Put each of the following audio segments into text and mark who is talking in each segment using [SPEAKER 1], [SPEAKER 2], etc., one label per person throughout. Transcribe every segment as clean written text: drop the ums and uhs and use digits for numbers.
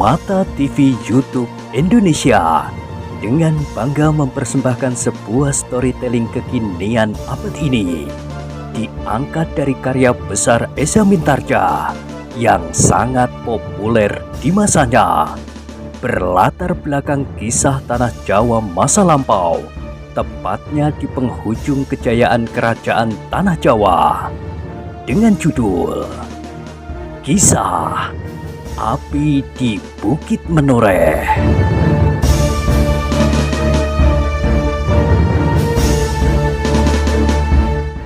[SPEAKER 1] Mata TV YouTube Indonesia dengan bangga mempersembahkan sebuah storytelling kekinian abad ini, diangkat dari karya besar Esa Mintarja yang sangat populer di masanya, berlatar belakang kisah tanah Jawa masa lampau, tepatnya di penghujung kejayaan kerajaan tanah Jawa, dengan judul Kisah Api di Bukit Menoreh.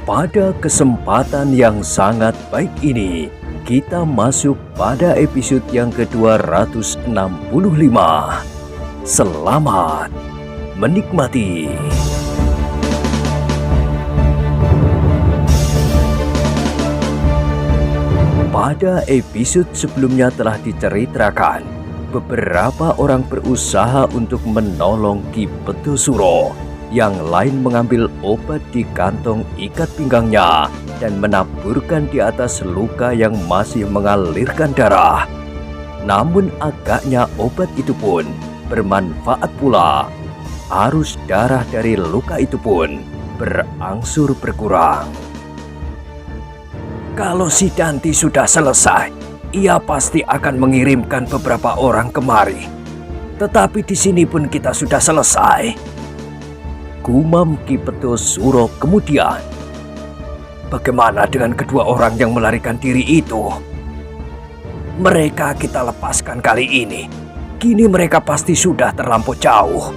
[SPEAKER 1] Pada kesempatan yang sangat baik ini, kita masuk pada episode yang ke-265. Selamat menikmati. Pada episode sebelumnya telah diceritakan beberapa orang berusaha untuk menolong Ki Pedosuro. Yang lain mengambil obat di kantong ikat pinggangnya dan menaburkan di atas luka yang masih mengalirkan darah. Namun agaknya obat itu pun bermanfaat pula. Arus darah dari luka itu pun berangsur berkurang. Kalau si Danti sudah selesai, ia pasti akan mengirimkan beberapa orang kemari. Tetapi di sini pun kita sudah selesai, gumam Ki Pedosuro kemudian. Bagaimana dengan kedua orang yang melarikan diri itu? Mereka kita lepaskan kali ini. Kini mereka pasti sudah terlampau jauh.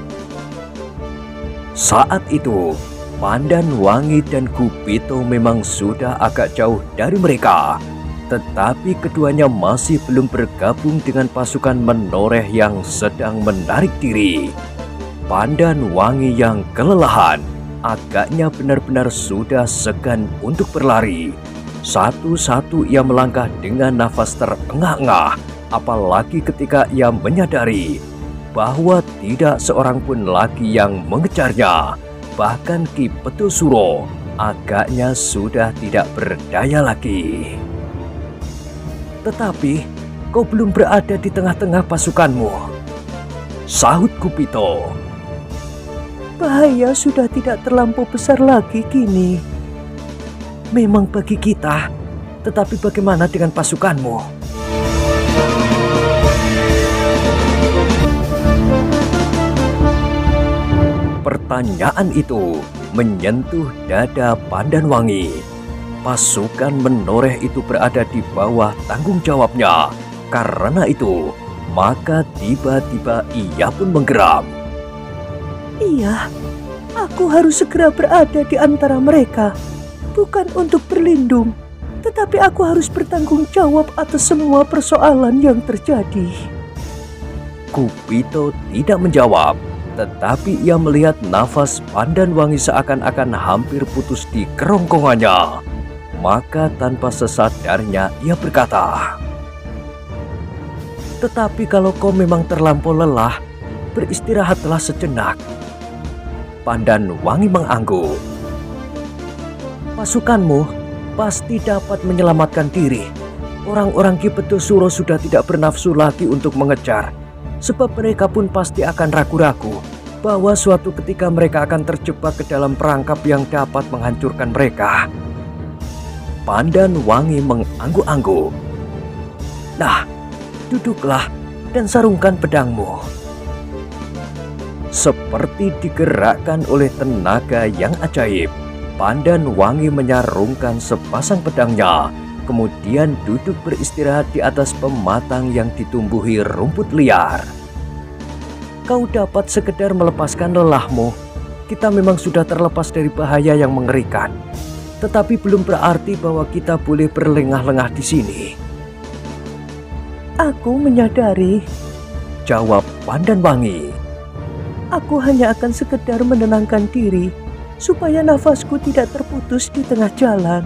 [SPEAKER 1] Saat itu, Pandan Wangi dan Gupito memang sudah agak jauh dari mereka. Tetapi keduanya masih belum bergabung dengan pasukan Menoreh yang sedang menarik diri. Pandan Wangi yang kelelahan, agaknya benar-benar sudah segan untuk berlari. Satu-satu ia melangkah dengan nafas terengah-engah, apalagi ketika ia menyadari bahwa tidak seorang pun lagi yang mengejarnya. Bahkan Ki Pedosuro agaknya sudah tidak berdaya lagi. Tetapi kau belum berada di tengah-tengah pasukanmu, sahut Gupito. Bahaya sudah tidak terlampau besar lagi kini. Memang bagi kita, tetapi bagaimana dengan pasukanmu? Pertanyaan itu menyentuh dada Pandan Wangi. Pasukan Menoreh itu berada di bawah tanggung jawabnya. Karena itu, maka tiba-tiba ia pun menggeram. Iya, aku harus segera berada di antara mereka. Bukan untuk berlindung, tetapi aku harus bertanggung jawab atas semua persoalan yang terjadi. Gupito tidak menjawab, tetapi ia melihat nafas Pandan Wangi seakan-akan hampir putus di kerongkongannya. Maka tanpa sesadarnya ia berkata, "Tetapi kalau kau memang terlampau lelah, beristirahatlah sejenak." Pandan Wangi mengangguk. Pasukanmu pasti dapat menyelamatkan diri. Orang-orang Ki Pedosuro sudah tidak bernafsu lagi untuk mengejar. Sebab mereka pun pasti akan ragu-ragu bahwa suatu ketika mereka akan terjebak ke dalam perangkap yang dapat menghancurkan mereka. Pandan Wangi mengangguk-angguk. Nah, duduklah dan sarungkan pedangmu. Seperti digerakkan oleh tenaga yang ajaib, Pandan Wangi menyarungkan sepasang pedangnya, kemudian duduk beristirahat di atas pematang yang ditumbuhi rumput liar. Kau dapat sekedar melepaskan lelahmu. Kita memang sudah terlepas dari bahaya yang mengerikan, tetapi belum berarti bahwa kita boleh berlengah-lengah di sini. Aku menyadari, jawab Pandan Wangi. Aku hanya akan sekedar menenangkan diri, supaya nafasku tidak terputus di tengah jalan.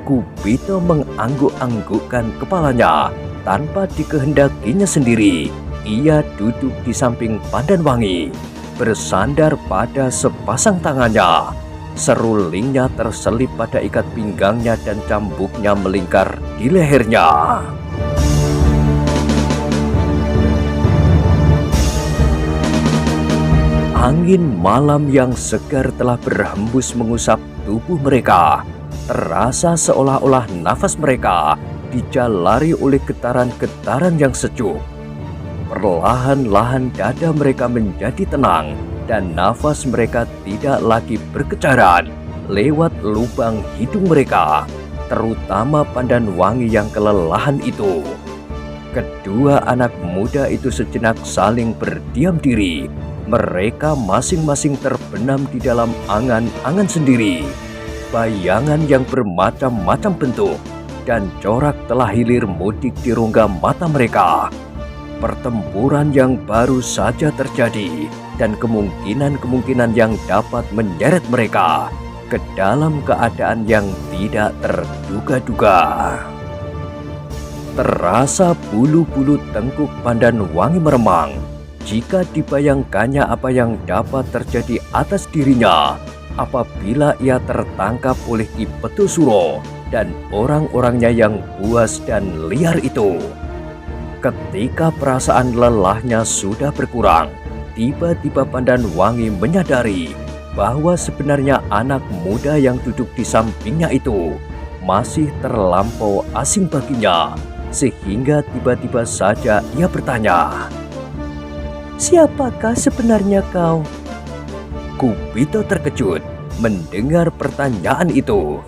[SPEAKER 1] Gupito mengangguk-anggukkan kepalanya tanpa dikehendakinya sendiri. Ia duduk di samping Pandan Wangi, bersandar pada sepasang tangannya. Serulingnya terselip pada ikat pinggangnya dan cambuknya melingkar di lehernya. Angin malam yang segar telah berhembus mengusap tubuh mereka. Terasa seolah-olah nafas mereka dijalari oleh getaran-getaran yang sejuk. Perlahan-lahan dada mereka menjadi tenang dan nafas mereka tidak lagi berkeceran lewat lubang hidung mereka, terutama Pandan Wangi yang kelelahan itu. Kedua anak muda itu sejenak saling berdiam diri. Mereka masing-masing terbenam di dalam angan-angan sendiri. Bayangan yang bermacam-macam bentuk dan corak telah hilir mudik di rongga mata mereka. Pertempuran yang baru saja terjadi dan kemungkinan-kemungkinan yang dapat menyeret mereka ke dalam keadaan yang tidak terduga-duga. Terasa bulu-bulu tengkuk Pandan Wangi meremang jika dibayangkannya apa yang dapat terjadi atas dirinya apabila ia tertangkap oleh Ki Petusuro dan orang-orangnya yang buas dan liar itu. Ketika perasaan lelahnya sudah berkurang, tiba-tiba Pandan Wangi menyadari bahwa sebenarnya anak muda yang duduk di sampingnya itu masih terlampau asing baginya, sehingga tiba-tiba saja ia bertanya, "Siapakah sebenarnya kau?" Kupito terkejut mendengar pertanyaan itu.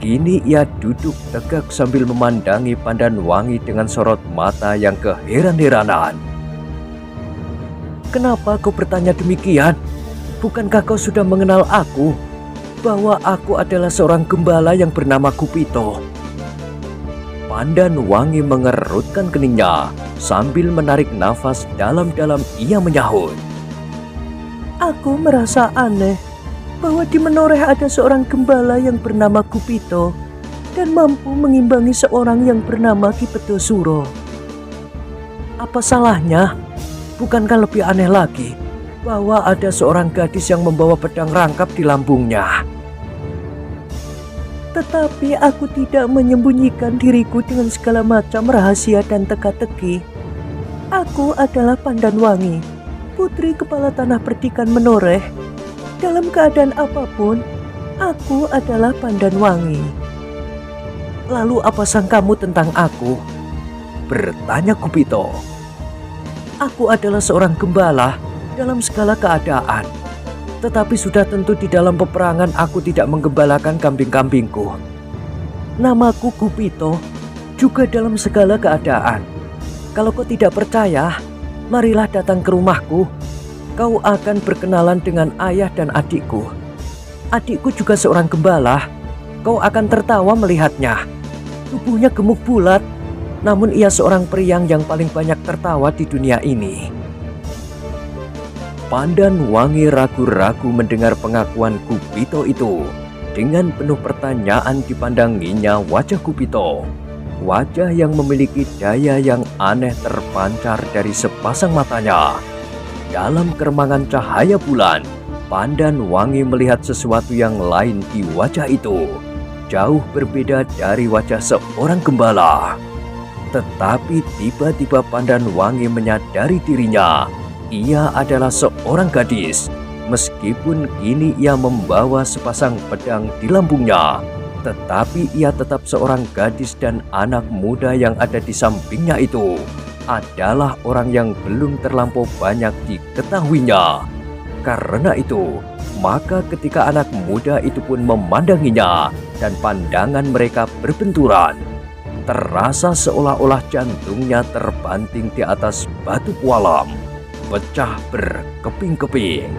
[SPEAKER 1] Kini ia duduk tegak sambil memandangi Pandan Wangi dengan sorot mata yang keheran-heranan. "Kenapa kau bertanya demikian? Bukankah kau sudah mengenal aku? Bahwa aku adalah seorang gembala yang bernama Kupito." Pandan Wangi mengerutkan keningnya sambil menarik nafas dalam-dalam. Ia menyahut, "Aku merasa aneh bahwa di Menoreh ada seorang gembala yang bernama Kupito dan mampu mengimbangi seorang yang bernama Ki Petusuro. Apa salahnya? Bukankah lebih aneh lagi bahwa ada seorang gadis yang membawa pedang rangkap di lambungnya? Tetapi aku tidak menyembunyikan diriku dengan segala macam rahasia dan teka-teki. Aku adalah Pandan Wangi, putri kepala tanah perdikan Menoreh. Dalam keadaan apapun, aku adalah Pandan Wangi." "Lalu apa sangkamu tentang aku?" bertanya Kupito. "Aku adalah seorang gembala dalam segala keadaan. Tetapi sudah tentu di dalam peperangan aku tidak menggembalakan kambing-kambingku. Namaku Kupito juga dalam segala keadaan. Kalau kau tidak percaya, marilah datang ke rumahku. Kau akan berkenalan dengan ayah dan adikku. Adikku juga seorang gembala. Kau akan tertawa melihatnya. Tubuhnya gemuk bulat, namun ia seorang periang yang paling banyak tertawa di dunia ini." Pandan Wangi ragu-ragu mendengar pengakuan Kupito itu. Dengan penuh pertanyaan dipandanginya wajah Kupito. Wajah yang memiliki daya yang aneh terpancar dari sepasang matanya. Dalam keremangan cahaya bulan, Pandan Wangi melihat sesuatu yang lain di wajah itu, jauh berbeda dari wajah seorang gembala. Tetapi tiba-tiba Pandan Wangi menyadari dirinya, ia adalah seorang gadis. Meskipun kini ia membawa sepasang pedang di lambungnya, tetapi ia tetap seorang gadis, dan anak muda yang ada di sampingnya itu adalah orang yang belum terlampau banyak diketahuinya. Karena itu, maka ketika anak muda itu pun memandanginya dan pandangan mereka berbenturan, terasa seolah-olah jantungnya terbanting di atas batu pualam, pecah berkeping-keping.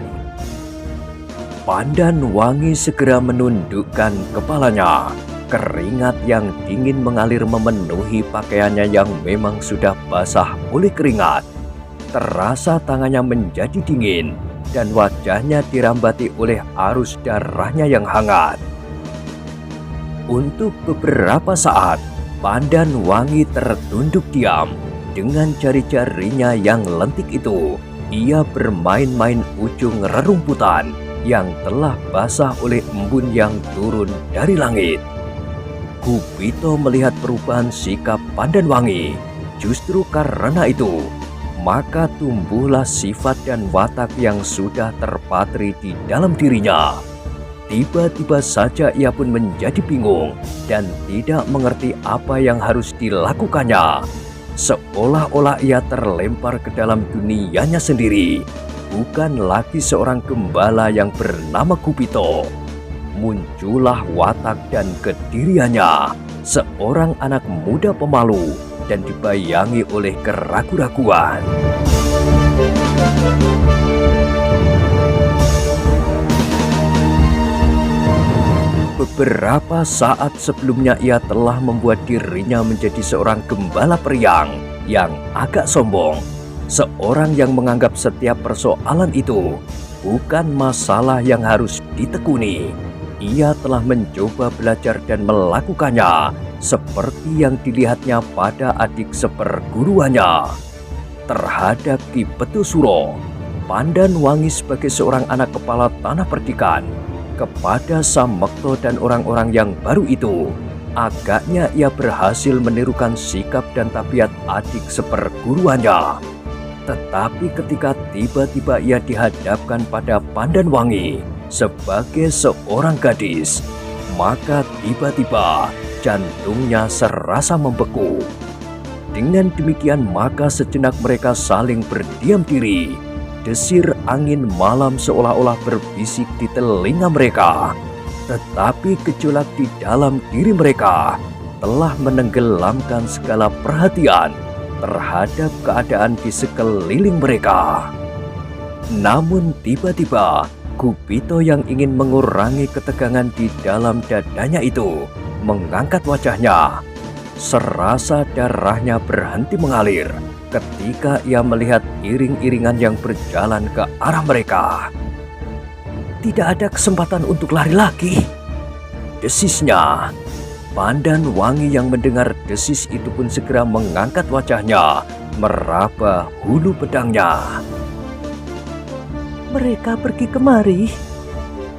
[SPEAKER 1] Pandan Wangi segera menundukkan kepalanya. Keringat yang dingin mengalir memenuhi pakaiannya yang memang sudah basah oleh keringat. Terasa tangannya menjadi dingin dan wajahnya dirambati oleh arus darahnya yang hangat. Untuk beberapa saat, Pandan Wangi tertunduk diam. Dengan jari-jarinya yang lentik itu, ia bermain-main ujung rerumputan yang telah basah oleh embun yang turun dari langit. Kupito melihat perubahan sikap Pandan Wangi. Justru karena itu, maka tumbuhlah sifat dan watak yang sudah terpatri di dalam dirinya. Tiba-tiba saja ia pun menjadi bingung dan tidak mengerti apa yang harus dilakukannya. Seolah-olah ia terlempar ke dalam dunianya sendiri, bukan lagi seorang gembala yang bernama Kupito. Muncullah watak dan kediriannya, seorang anak muda pemalu dan dibayangi oleh keraguan-raguan. Beberapa saat sebelumnya ia telah membuat dirinya menjadi seorang gembala periang yang agak sombong. Seorang yang menganggap setiap persoalan itu bukan masalah yang harus ditekuni. Ia telah mencoba belajar dan melakukannya seperti yang dilihatnya pada adik seperguruannya. Terhadap Ki Petusuro, Pandan Wangi sebagai seorang anak kepala tanah perdikan, kepada Samekto dan orang-orang yang baru itu, agaknya ia berhasil menirukan sikap dan tabiat adik seperguruannya. Tetapi ketika tiba-tiba ia dihadapkan pada Pandan Wangi sebagai seorang gadis, maka tiba-tiba jantungnya serasa membeku. Dengan demikian maka sejenak mereka saling berdiam diri. Desir angin malam seolah-olah berbisik di telinga mereka. Tetapi gejolak di dalam diri mereka telah menenggelamkan segala perhatian terhadap keadaan di sekeliling mereka. Namun tiba-tiba Kupito yang ingin mengurangi ketegangan di dalam dadanya itu mengangkat wajahnya. Serasa darahnya berhenti mengalir ketika ia melihat iring-iringan yang berjalan ke arah mereka. Tidak ada kesempatan untuk lari lagi, desisnya. Pandan Wangi yang mendengar desis itu pun segera mengangkat wajahnya, meraba hulu pedangnya. Mereka pergi kemari,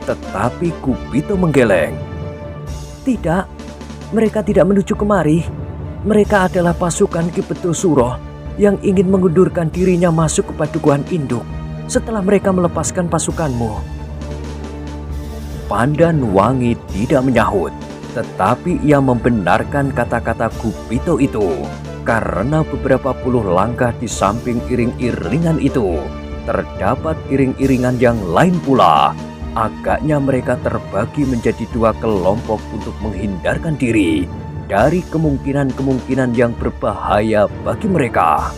[SPEAKER 1] tetapi Kupito menggeleng. Tidak, mereka tidak menuju kemari. Mereka adalah pasukan Ki Petusuro yang ingin mengundurkan dirinya masuk ke Padukuhan Induk setelah mereka melepaskan pasukanmu. Pandan Wangi tidak menyahut, tetapi ia membenarkan kata-kata Kupito itu karena beberapa puluh langkah di samping iring-iringan itu terdapat iring-iringan yang lain pula. Agaknya mereka terbagi menjadi dua kelompok untuk menghindarkan diri dari kemungkinan-kemungkinan yang berbahaya bagi mereka.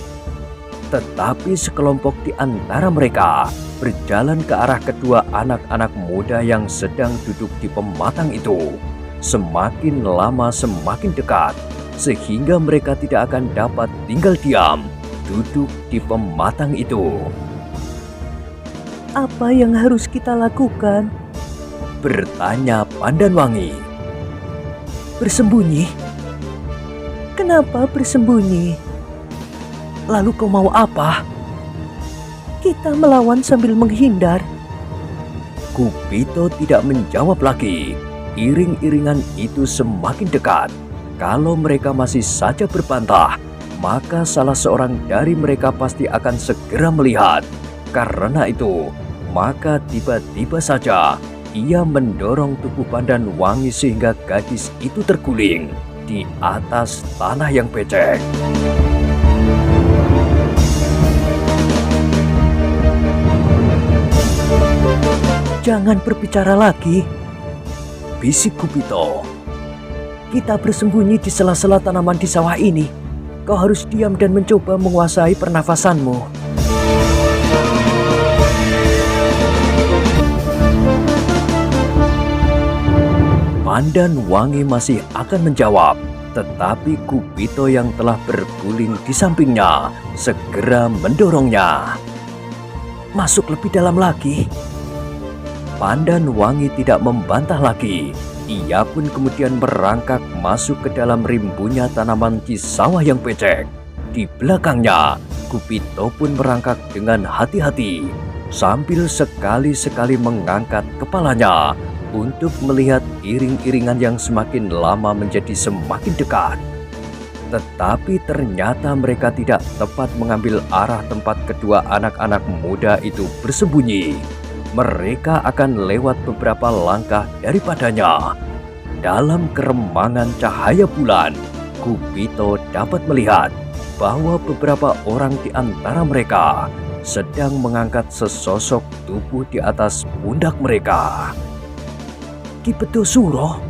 [SPEAKER 1] Tetapi sekelompok di antara mereka berjalan ke arah kedua anak-anak muda yang sedang duduk di pematang itu. Semakin lama semakin dekat, sehingga mereka tidak akan dapat tinggal diam duduk di pematang itu. Apa yang harus kita lakukan? Bertanya Pandan Wangi. Bersembunyi? Kenapa bersembunyi? Lalu kau mau apa? Kita melawan sambil menghindar. Kupito tidak menjawab lagi. Iring-iringan itu semakin dekat. Kalau mereka masih saja berbantah, maka salah seorang dari mereka pasti akan segera melihat. Karena itu, maka tiba-tiba saja ia mendorong tubuh Pandan Wangi sehingga gadis itu terguling di atas tanah yang becek. Jangan berbicara lagi, bisik Kupito. Kita bersembunyi di sela-sela tanaman di sawah ini. Kau harus diam dan mencoba menguasai pernafasanmu. Pandan Wangi masih akan menjawab, tetapi Kupito yang telah berguling di sampingnya segera mendorongnya. Masuk lebih dalam lagi. Pandan Wangi tidak membantah lagi. Ia pun kemudian merangkak masuk ke dalam rimbunya tanaman di sawah yang becek. Di belakangnya, Kupito pun merangkak dengan hati-hati sambil sekali-sekali mengangkat kepalanya untuk melihat iring-iringan yang semakin lama menjadi semakin dekat. Tetapi ternyata mereka tidak tepat mengambil arah tempat kedua anak-anak muda itu bersembunyi. Mereka akan lewat beberapa langkah daripadanya. Dalam keremangan cahaya bulan, Kupito dapat melihat bahwa beberapa orang di antara mereka sedang mengangkat sesosok tubuh di atas pundak mereka. Ki Pedosuro,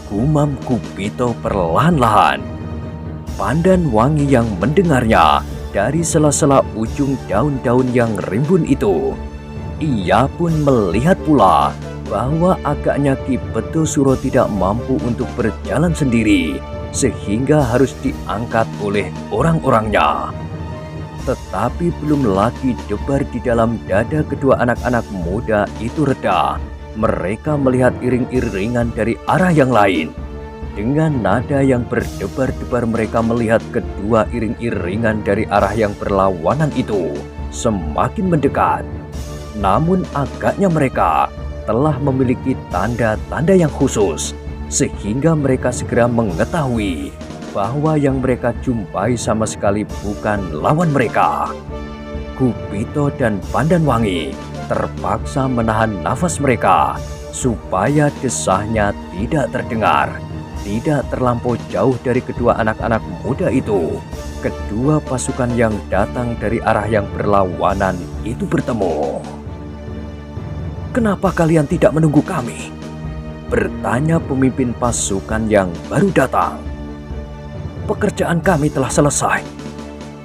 [SPEAKER 1] gumam Kupito perlahan-lahan. Pandan Wangi yang mendengarnya dari sela-sela ujung daun-daun yang rimbun itu. Ia pun melihat pula bahwa agaknya Ki Pedosuro tidak mampu untuk berjalan sendiri, sehingga harus diangkat oleh orang-orangnya. Tetapi belum lagi debar di dalam dada kedua anak-anak muda itu reda, mereka melihat iring-iringan dari arah yang lain. Dengan nada yang berdebar-debar mereka melihat kedua iring-iringan dari arah yang berlawanan itu semakin mendekat. Namun agaknya mereka telah memiliki tanda-tanda yang khusus, sehingga mereka segera mengetahui bahwa yang mereka jumpai sama sekali bukan lawan mereka. Kupito dan Pandan Wangi terpaksa menahan nafas mereka supaya desahnya tidak terdengar. Tidak terlampau jauh dari kedua anak-anak muda itu, kedua pasukan yang datang dari arah yang berlawanan itu bertemu. "Kenapa kalian tidak menunggu kami?" bertanya pemimpin pasukan yang baru datang. "Pekerjaan kami telah selesai,"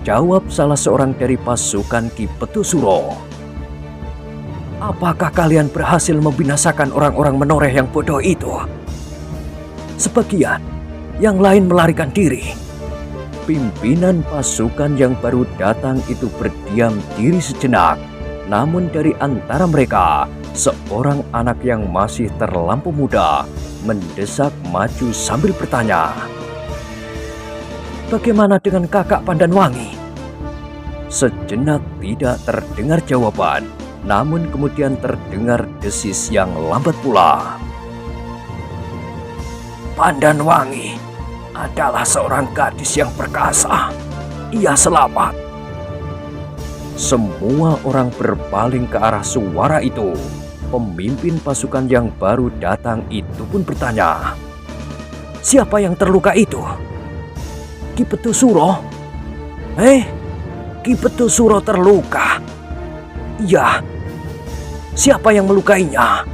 [SPEAKER 1] jawab salah seorang dari pasukan Ki Pedosuro. "Apakah kalian berhasil membinasakan orang-orang menoreh yang bodoh itu?" "Sebagian, yang lain melarikan diri." Pimpinan pasukan yang baru datang itu berdiam diri sejenak. Namun dari antara mereka, seorang anak yang masih terlampau muda mendesak maju sambil bertanya, "Bagaimana dengan kakak Pandan Wangi?" Sejenak tidak terdengar jawaban, namun kemudian terdengar desis yang lambat pula. "Pandan Wangi adalah seorang gadis yang perkasa. Ia selamat." Semua orang berpaling ke arah suara itu. Pemimpin pasukan yang baru datang itu pun bertanya, "Siapa yang terluka itu?" "Ki Pedosuro." Ki Pedosuro terluka?" "Iya." "Siapa yang melukainya?"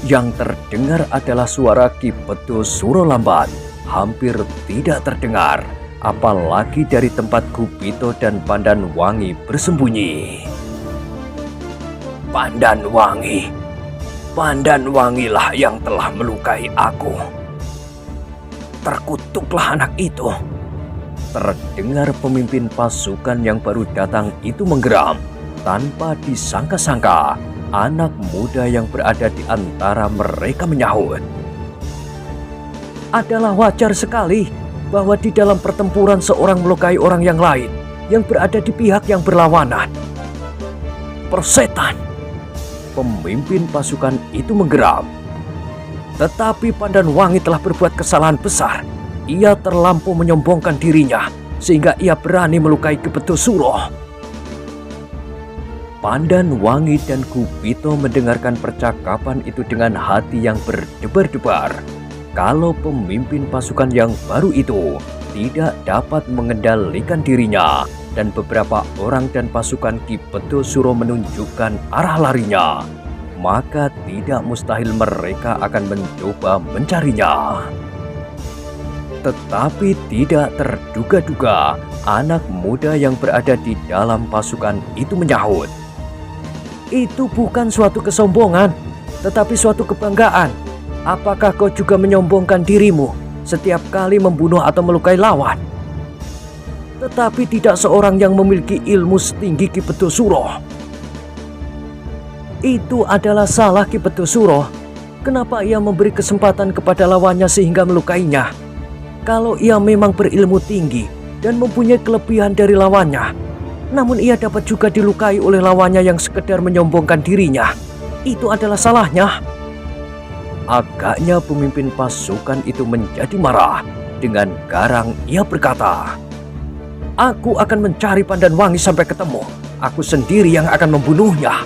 [SPEAKER 1] Yang terdengar adalah suara Ki Pedosuro lambat, hampir tidak terdengar, apalagi dari tempat Kupito dan Pandan Wangi bersembunyi. "Pandan Wangi, Pandan Wangilah yang telah melukai aku. Terkutuklah anak itu." Terdengar pemimpin pasukan yang baru datang itu menggeram. Tanpa disangka-sangka, anak muda yang berada di antara mereka menyahut, "Adalah wajar sekali bahwa di dalam pertempuran seorang melukai orang yang lain yang berada di pihak yang berlawanan." "Persetan!" Pemimpin pasukan itu menggeram. "Tetapi Pandan Wangi telah berbuat kesalahan besar. Ia terlampau menyombongkan dirinya sehingga ia berani melukai Ki Pedosuro." Pandan Wangi dan Kupito mendengarkan percakapan itu dengan hati yang berdebar-debar. Kalau pemimpin pasukan yang baru itu tidak dapat mengendalikan dirinya dan beberapa orang dan pasukan Ki Pedosuro menunjukkan arah larinya, maka tidak mustahil mereka akan mencoba mencarinya. Tetapi tidak terduga-duga, anak muda yang berada di dalam pasukan itu menyahut, "Itu bukan suatu kesombongan, tetapi suatu kebanggaan. Apakah kau juga menyombongkan dirimu setiap kali membunuh atau melukai lawan? Tetapi tidak seorang yang memiliki ilmu setinggi Ki Pedosuro." "Itu adalah salah Ki Pedosuro. Kenapa ia memberi kesempatan kepada lawannya sehingga melukainya? Kalau ia memang berilmu tinggi dan mempunyai kelebihan dari lawannya, namun ia dapat juga dilukai oleh lawannya yang sekedar menyombongkan dirinya, itu adalah salahnya." Agaknya pemimpin pasukan itu menjadi marah. Dengan garang ia berkata, "Aku akan mencari Pandanwangi sampai ketemu. Aku sendiri yang akan membunuhnya."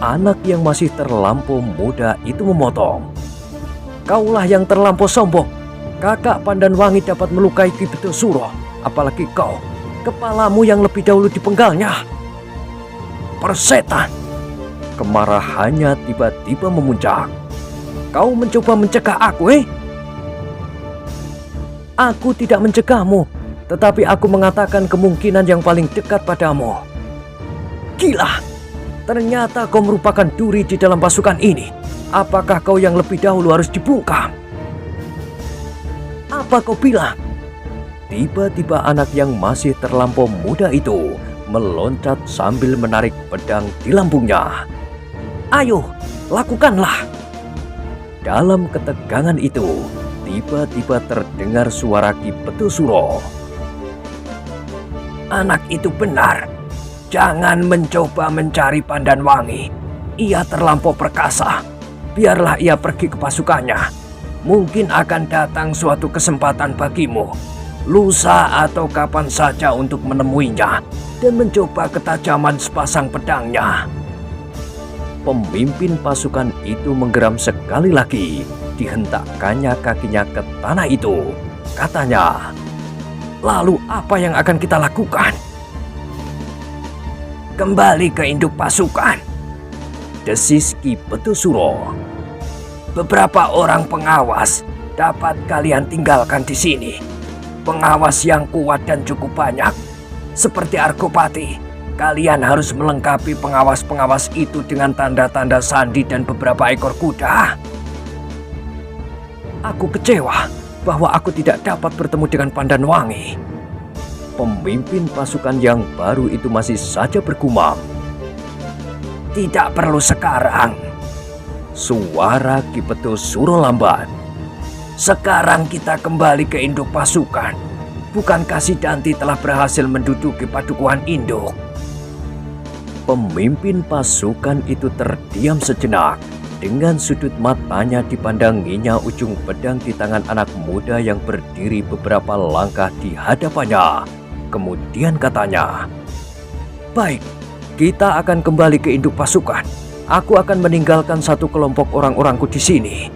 [SPEAKER 1] Anak yang masih terlampau muda itu memotong. "Kaulah yang terlampau sombong. Kakak Pandanwangi dapat melukai Ki Betosuro, apalagi kau. Kepalamu yang lebih dahulu dipenggalnya." "Persetan!" Kemarahannya tiba-tiba memuncak. "Kau mencoba mencegah aku, Aku tidak mencegahmu, tetapi aku mengatakan kemungkinan yang paling dekat padamu." "Gila! Ternyata kau merupakan duri di dalam pasukan ini. Apakah kau yang lebih dahulu harus dibungkam?" "Apa kau bilang?" Tiba-tiba anak yang masih terlampau muda itu meloncat sambil menarik pedang di lambungnya. "Ayo, lakukanlah!" Dalam ketegangan itu, tiba-tiba terdengar suara Ki Betosuro. "Anak itu benar. Jangan mencoba mencari Pandanwangi. Ia terlampau perkasa. Biarlah ia pergi ke pasukannya. Mungkin akan datang suatu kesempatan bagimu, lusa atau kapan saja, untuk menemuinya dan mencoba ketajaman sepasang pedangnya." Pemimpin pasukan itu menggeram sekali lagi. Dihentakkannya kakinya ke tanah itu. Katanya, "Lalu apa yang akan kita lakukan?" "Kembali ke induk pasukan," desis Ki Betosuro. "Beberapa orang pengawas dapat kalian tinggalkan di sini. Pengawas yang kuat dan cukup banyak. Seperti Argopati, kalian harus melengkapi pengawas-pengawas itu dengan tanda-tanda sandi dan beberapa ekor kuda." "Aku kecewa bahwa aku tidak dapat bertemu dengan Pandanwangi." Pemimpin pasukan yang baru itu masih saja bergumam. "Tidak perlu sekarang," suara Ki Betosuro lambat. "Sekarang kita kembali ke induk pasukan. Bukankah Sidanti telah berhasil menduduki padukuhan induk?" Pemimpin pasukan itu terdiam sejenak. Dengan sudut matanya dipandanginya ujung pedang di tangan anak muda yang berdiri beberapa langkah di hadapannya. Kemudian katanya, "Baik, kita akan kembali ke induk pasukan. Aku akan meninggalkan satu kelompok orang-orangku di sini."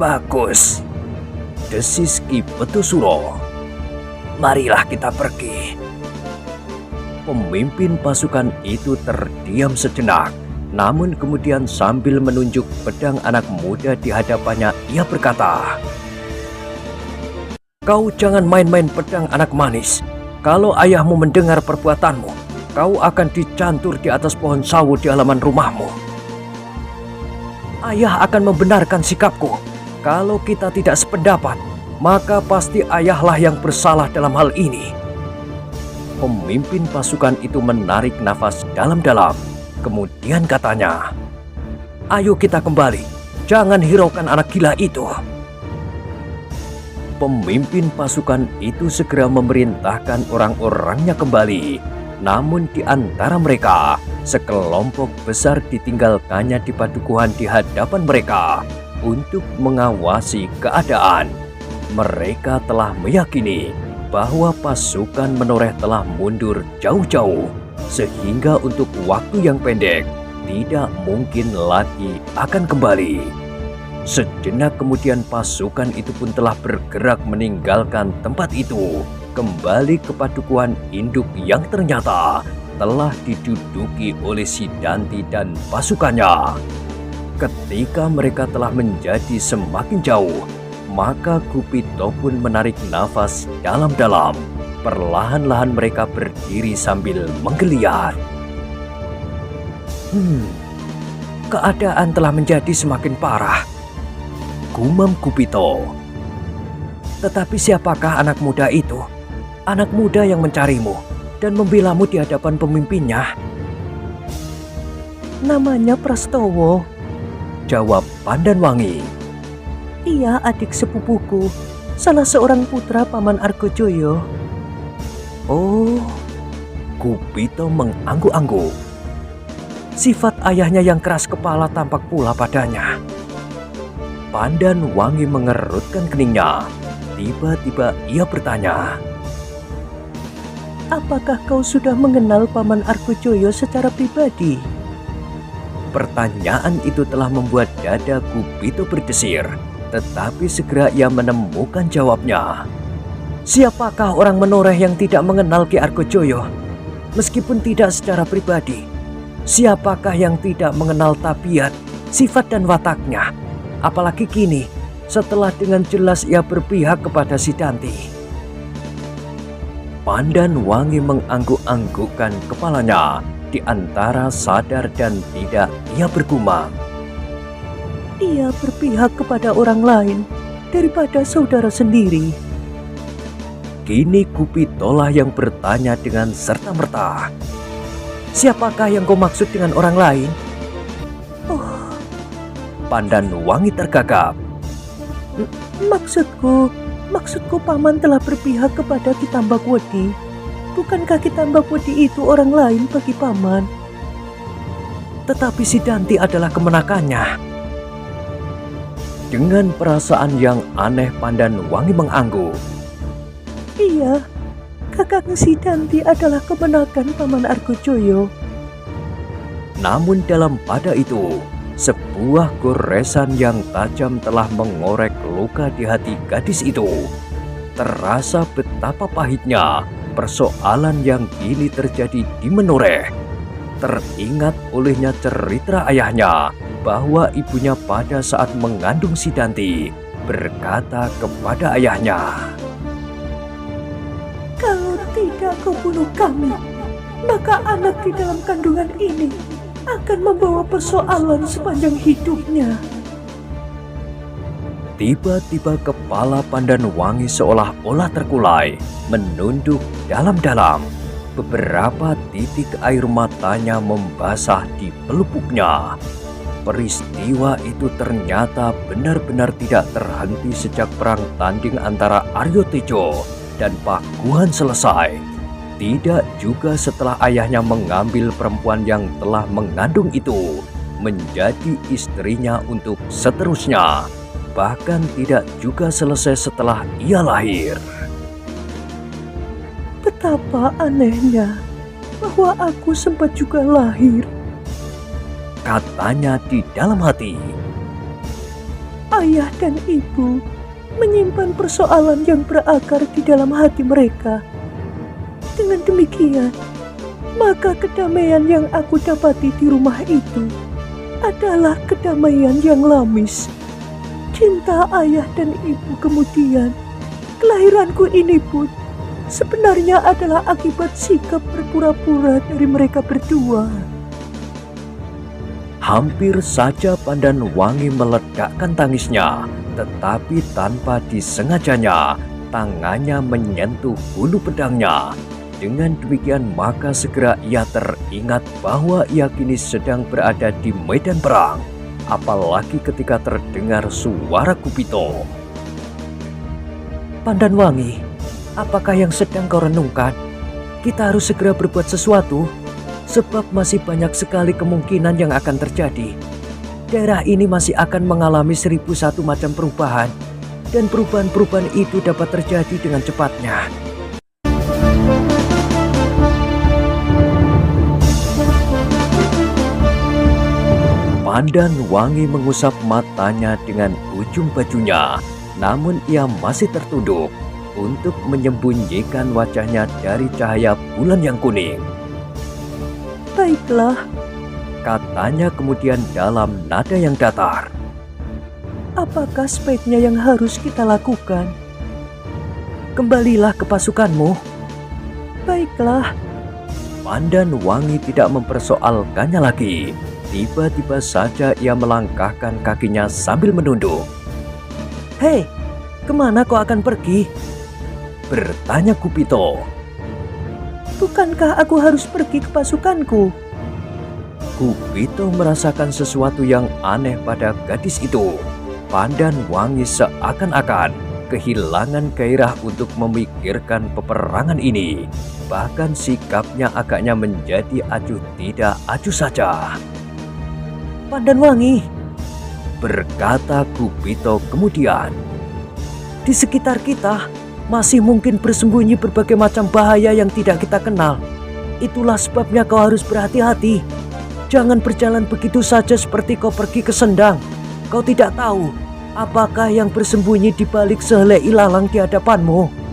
[SPEAKER 1] "Bagus," desis Ki Betosuro. "Marilah kita pergi." Pemimpin pasukan itu terdiam sejenak, namun kemudian sambil menunjuk pedang anak muda di hadapannya, ia berkata, "Kau jangan main-main pedang, anak manis. Kalau ayahmu mendengar perbuatanmu, kau akan dicantur di atas pohon sawo di halaman rumahmu." "Ayah akan membenarkan sikapku. Kalau kita tidak sependapat, maka pasti ayahlah yang bersalah dalam hal ini." Pemimpin pasukan itu menarik nafas dalam-dalam. Kemudian katanya, "Ayo kita kembali. Jangan hiraukan anak gila itu." Pemimpin pasukan itu segera memerintahkan orang-orangnya kembali. Namun di antara mereka, sekelompok besar ditinggalkannya di padukuhan di hadapan mereka untuk mengawasi keadaan. Mereka telah meyakini bahwa pasukan Menoreh telah mundur jauh-jauh, sehingga untuk waktu yang pendek tidak mungkin lagi akan kembali. Sejenak kemudian pasukan itu pun telah bergerak meninggalkan tempat itu, kembali ke padukuhan induk yang ternyata telah diduduki oleh Sidanti dan pasukannya. Ketika mereka telah menjadi semakin jauh, maka Gupito pun menarik nafas dalam-dalam. Perlahan-lahan mereka berdiri sambil menggeliat. Keadaan telah menjadi semakin parah, gumam Gupito. "Tetapi siapakah anak muda itu? Anak muda yang mencarimu dan membelamu di hadapan pemimpinnya?" "Namanya Prastowo," jawab Pandanwangi. "Ia adik sepupuku, salah seorang putra Paman Argojoyo." "Oh," Gupito mengangguk-angguk. Sifat ayahnya yang keras kepala tampak pula padanya. Pandan Wangi mengerutkan keningnya. Tiba-tiba ia bertanya,
[SPEAKER 2] apakah kau sudah mengenal Paman Argojoyo secara pribadi?
[SPEAKER 1] Pertanyaan itu telah membuat dada Kupito berdesir, tetapi segera ia menemukan jawabnya. Siapakah orang menoreh yang tidak mengenal Ki Argojoyo? Meskipun tidak secara pribadi, siapakah yang tidak mengenal tabiat, sifat dan wataknya? Apalagi kini, setelah dengan jelas ia berpihak kepada si Danti. Pandan Wangi mengangguk-anggukkan kepalanya. Di antara sadar dan tidak, ia bergumam.
[SPEAKER 2] Ia berpihak kepada orang lain daripada saudara sendiri.
[SPEAKER 1] Kini Kupitolah yang bertanya dengan serta-merta. Siapakah yang kau maksud dengan orang lain?
[SPEAKER 2] Oh,
[SPEAKER 1] Pandan Wangi tergagap.
[SPEAKER 2] Maksudku Paman telah berpihak kepada Ki Tambakwedi. Bukankah Ki Tambakwedi itu orang lain bagi Paman?
[SPEAKER 1] Tetapi si Danti adalah kemenakannya. Dengan perasaan yang aneh, Pandan Wangi mengangguk.
[SPEAKER 2] Iya, Kakang si Danti adalah kemenakan Paman Argojoyo.
[SPEAKER 1] Namun dalam pada itu, sebuah goresan yang tajam telah mengorek luka di hati gadis itu. Terasa betapa pahitnya persoalan yang kini terjadi di Menoreh. Teringat olehnya cerita ayahnya bahwa ibunya pada saat mengandung si Danti berkata kepada ayahnya,
[SPEAKER 2] kalau tidak kau bunuh kami, maka anak di dalam kandungan ini akan membawa persoalan sepanjang hidupnya.
[SPEAKER 1] Tiba-tiba kepala Pandan Wangi seolah-olah terkulai, menunduk dalam-dalam. Beberapa titik air matanya membasah di pelupuknya. Peristiwa itu ternyata benar-benar tidak terhenti sejak perang tanding antara Aryo Tejo dan Pakuhan selesai. Tidak juga setelah ayahnya mengambil perempuan yang telah mengandung itu menjadi istrinya untuk seterusnya. Bahkan tidak juga selesai setelah ia lahir.
[SPEAKER 2] Betapa anehnya bahwa aku sempat juga lahir,
[SPEAKER 1] katanya di dalam hati.
[SPEAKER 2] Ayah dan ibu menyimpan persoalan yang berakar di dalam hati mereka. Dengan demikian, maka kedamaian yang aku dapati di rumah itu adalah kedamaian yang lamis. Cinta ayah dan ibu kemudian, kelahiranku ini pun sebenarnya adalah akibat sikap berpura-pura dari mereka berdua.
[SPEAKER 1] Hampir saja Pandan Wangi meledakkan tangisnya, tetapi tanpa disengajanya, tangannya menyentuh bulu pedangnya. Dengan demikian maka segera ia teringat bahwa ia kini sedang berada di medan perang. Apalagi ketika terdengar suara Kupito. Pandan Wangi, apakah yang sedang kau renungkan? Kita harus segera berbuat sesuatu, sebab masih banyak sekali kemungkinan yang akan terjadi. Daerah ini masih akan mengalami 1001 macam perubahan, dan perubahan-perubahan itu dapat terjadi dengan cepatnya. Pandan Wangi mengusap matanya dengan ujung bajunya, namun ia masih tertunduk untuk menyembunyikan wajahnya dari cahaya bulan yang kuning.
[SPEAKER 2] Baiklah,
[SPEAKER 1] katanya kemudian dalam nada yang datar.
[SPEAKER 2] Apakah sebaiknya yang harus kita lakukan?
[SPEAKER 1] Kembalilah ke pasukanmu.
[SPEAKER 2] Baiklah.
[SPEAKER 1] Pandan Wangi tidak mempersoalkannya lagi. Tiba-tiba saja ia melangkahkan kakinya sambil menunduk. Hei, kemana kau akan pergi? Bertanya Kupito.
[SPEAKER 2] Bukankah aku harus pergi ke pasukanku?
[SPEAKER 1] Kupito merasakan sesuatu yang aneh pada gadis itu. Pandan Wangi seakan-akan kehilangan gairah untuk memikirkan peperangan ini. Bahkan sikapnya agaknya menjadi acuh tidak acuh saja.
[SPEAKER 2] Pandan Wangi,
[SPEAKER 1] berkata Gupito kemudian.
[SPEAKER 2] Di sekitar kita masih mungkin bersembunyi berbagai macam bahaya yang tidak kita kenal. Itulah sebabnya kau harus berhati-hati. Jangan berjalan begitu saja seperti kau pergi ke Sendang. Kau tidak tahu apakah yang bersembunyi di balik sehelai ilalang di hadapanmu.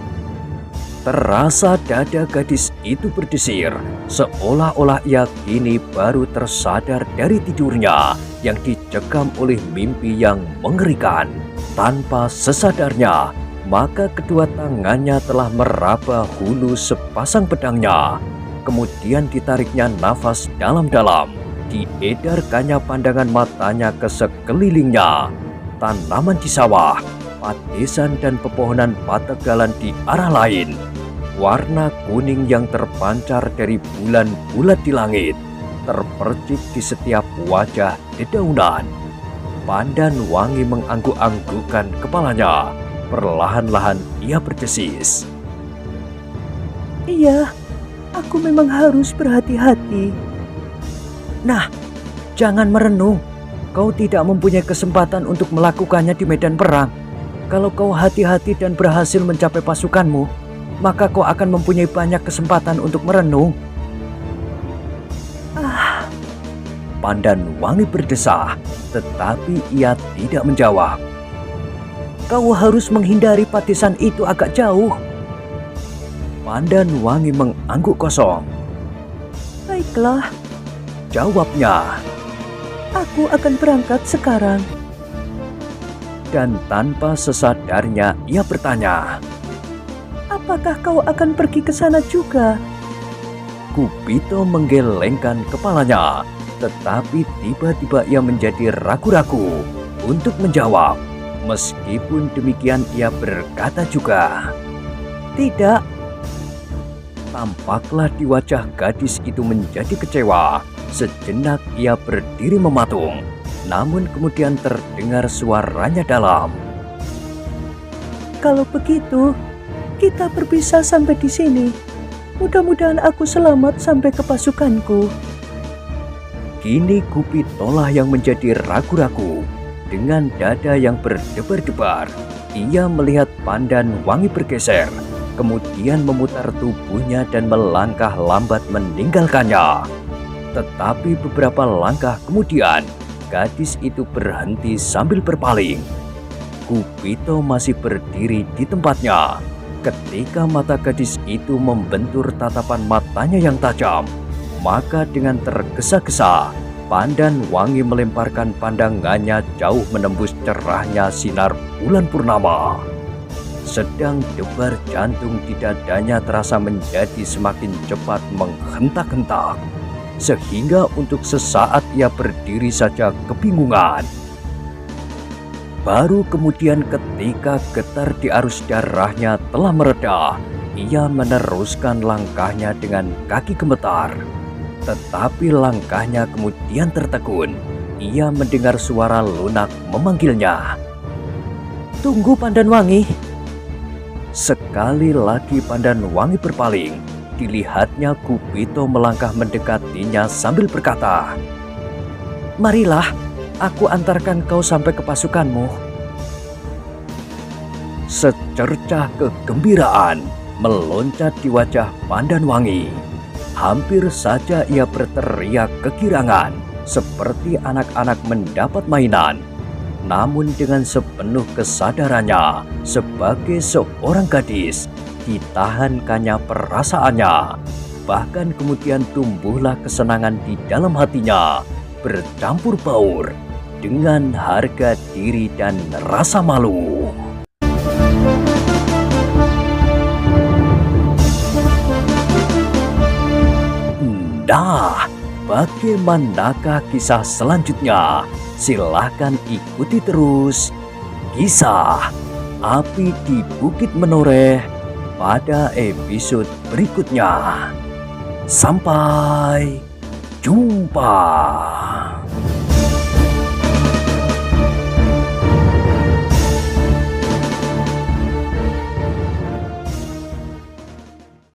[SPEAKER 1] Terasa dada gadis itu berdesir, seolah-olah ia kini baru tersadar dari tidurnya yang dicekam oleh mimpi yang mengerikan. Tanpa sesadarnya, maka kedua tangannya telah meraba hulu sepasang pedangnya. Kemudian ditariknya nafas dalam-dalam, diedarkannya pandangan matanya ke sekelilingnya. Tanaman di sawah, padesan dan pepohonan pategalan di arah lain. Warna kuning yang terpancar dari bulan bulat di langit terpercik di setiap wajah dedaunan. Pandan Wangi mengangguk-anggukkan kepalanya. Perlahan-lahan ia berdesis.
[SPEAKER 2] Iya, aku memang harus berhati-hati. Nah, jangan merenung. Kau tidak mempunyai kesempatan untuk melakukannya di medan perang. Kalau kau hati-hati dan berhasil mencapai pasukanmu, maka kau akan mempunyai banyak kesempatan untuk merenung.
[SPEAKER 1] Pandan Wangi berdesah, tetapi ia tidak menjawab.
[SPEAKER 2] Kau harus menghindari padesan itu agak jauh.
[SPEAKER 1] Pandan Wangi mengangguk kosong.
[SPEAKER 2] Baiklah,
[SPEAKER 1] jawabnya.
[SPEAKER 2] Aku akan berangkat sekarang.
[SPEAKER 1] Dan tanpa sesadarnya ia bertanya,
[SPEAKER 2] apakah kau akan pergi ke sana juga?
[SPEAKER 1] Gupito menggelengkan kepalanya, tetapi tiba-tiba ia menjadi ragu-ragu untuk menjawab. Meskipun demikian ia berkata juga,
[SPEAKER 2] tidak.
[SPEAKER 1] Tampaklah di wajah gadis itu menjadi kecewa. Sejenak ia berdiri mematung, namun kemudian terdengar suaranya dalam.
[SPEAKER 2] Kalau begitu, kita berpisah sampai di sini. Mudah-mudahan aku selamat sampai ke pasukanku.
[SPEAKER 1] Kini Gupitolah yang menjadi ragu-ragu. Dengan dada yang berdebar-debar, ia melihat Pandan Wangi bergeser, kemudian memutar tubuhnya dan melangkah lambat meninggalkannya. Tetapi beberapa langkah kemudian, gadis itu berhenti sambil berpaling. Gupito masih berdiri di tempatnya. Ketika mata gadis itu membentur tatapan matanya yang tajam, maka dengan tergesa-gesa, Pandan Wangi melemparkan pandangannya jauh menembus cerahnya sinar bulan purnama. Sedang debar jantung di dadanya terasa menjadi semakin cepat menghentak-hentak, sehingga untuk sesaat ia berdiri saja kebingungan. Baru kemudian ketika getar di arus darahnya telah mereda, ia meneruskan langkahnya dengan kaki gemetar. Tetapi langkahnya kemudian tertegun. Ia mendengar suara lunak memanggilnya.
[SPEAKER 2] Tunggu, Pandan Wangi.
[SPEAKER 1] Sekali lagi Pandan Wangi berpaling. Dilihatnya Gupito melangkah mendekatinya sambil berkata,
[SPEAKER 2] marilah, aku antarkan kau sampai ke pasukanmu.
[SPEAKER 1] Secercah kegembiraan meloncat di wajah Pandan Wangi. Hampir saja ia berteriak kegirangan seperti anak-anak mendapat mainan. Namun dengan sepenuh kesadarannya sebagai seorang gadis, ditahankannya perasaannya. Bahkan kemudian tumbuhlah kesenangan di dalam hatinya, bercampur baur dengan harga diri dan rasa malu. Nah, bagaimanakah kisah selanjutnya? Silahkan ikuti terus kisah Api di Bukit Menoreh pada episode berikutnya. Sampai jumpa.